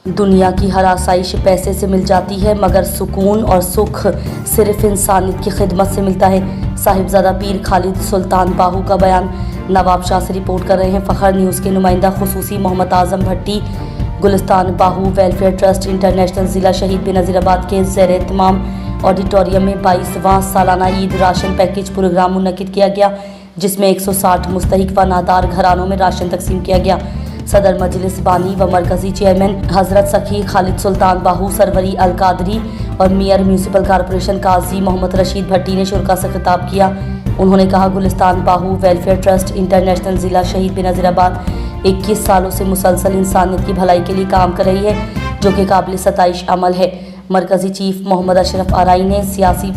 دنیا کی ہر آسائش پیسے سے مل جاتی ہے مگر سکون اور سکھ صرف انسانیت کی خدمت سے ملتا ہے۔ صاحبزادہ پیر خالد سلطان باہو کا بیان۔ نواب شاہ سے رپورٹ کر رہے ہیں فخر نیوز کے نمائندہ خصوصی محمد اعظم بھٹی۔ گلستان باہو ویلفیئر ٹرسٹ انٹرنیشنل ضلع شہید بنظیر آباد کے زیر اہتمام آڈیٹوریم میں 22واں سالانہ عید راشن پیکج پروگرام منعقد کیا گیا، جس میں 160 مستحق و نادار گھرانوں میں راشن تقسیم کیا گیا۔ صدر مجلس بانی و مرکزی چیئرمین حضرت سخی خالد سلطان باہو سروری القادری اور میئر میونسپل کارپوریشن قاضی محمد رشید بھٹی نے شرکاء سے خطاب کیا۔ انہوں نے کہا گلستان باہو ویلفیئر ٹرسٹ انٹرنیشنل ضلع شہید بنظیر آباد 21 سالوں سے مسلسل انسانیت کی بھلائی کے لیے کام کر رہی ہے، جو کہ قابل ستائش عمل ہے۔ مرکزی چیف محمد اشرف آرائی نے سیاسی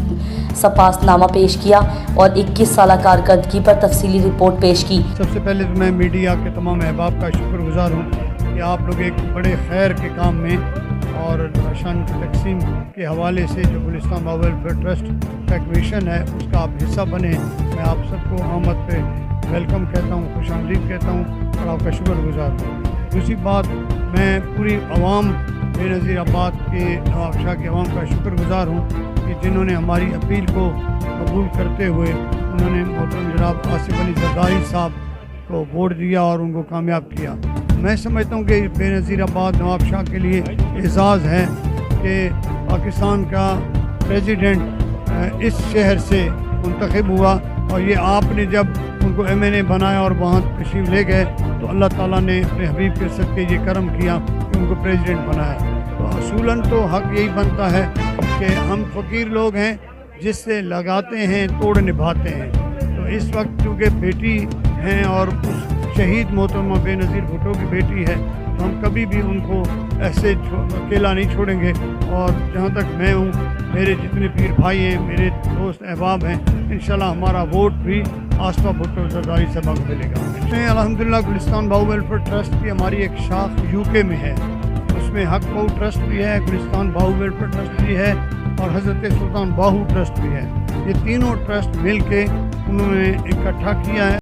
سپاس نامہ پیش کیا اور 21 سالہ کارکردگی پر تفصیلی رپورٹ پیش کی۔ سب سے پہلے تو میں میڈیا کے تمام احباب کا شکر گزار ہوں کہ آپ لوگ ایک بڑے خیر کے کام میں اور راشن تقسیم کے حوالے سے جو گلستان باہو ویلفیئر ٹرسٹ کا ایک مشن ہے اس کا آپ حصہ بنے۔ میں آپ سب کو آمد پہ ویلکم کہتا ہوں، خوش آمدید کہتا ہوں اور آپ کا شکر گزار ہوں۔ دوسری بات، میں پوری عوام بے نظیر آباد کے نواب شاہ کے عوام کا شکر گزار ہوں کہ جنہوں نے ہماری اپیل کو قبول کرتے ہوئے انہوں نے محترم جناب آصف علی زرداری صاحب کو ووٹ دیا اور ان کو کامیاب کیا۔ میں سمجھتا ہوں کہ بے نظیر آباد نواب شاہ کے لیے اعزاز ہے کہ پاکستان کا پریزیڈنٹ اس شہر سے منتخب ہوا، اور یہ آپ نے جب ان کو ایم این اے بنایا اور وہاں تشریف لے گئے تو اللہ تعالیٰ نے اپنے حبیب کے صدقے یہ کرم کیا کہ ان کو پریزیڈنٹ بنایا۔ تو اصولاً تو حق یہی بنتا ہے کہ ہم فقیر لوگ ہیں، جس سے لگاتے ہیں توڑ نبھاتے ہیں۔ تو اس وقت چونکہ بیٹی ہیں اور اس شہید محترمہ بے نظیر بھٹو کی بیٹی ہے، تو ہم کبھی بھی ان کو ایسے اکیلا نہیں چھوڑیں گے، اور جہاں تک میں ہوں، میرے جتنے پیر بھائی ہیں، میرے دوست احباب ہیں، انشاءاللہ ہمارا ووٹ بھی آصفہ بھٹو زرداری صاحبہ کو ملے گا۔ الحمدللہ گلستان باہو ویلفیئر ٹرسٹ کی ہماری ایک شاخ یو کے میں ہے، اس میں حق باہو ٹرسٹ بھی ہے، گلستان باہو ویلفیئر ٹرسٹ بھی ہے اور حضرت سلطان باہو ٹرسٹ بھی ہے۔ یہ تینوں ٹرسٹ مل کے انہوں نے اکٹھا کیا ہے۔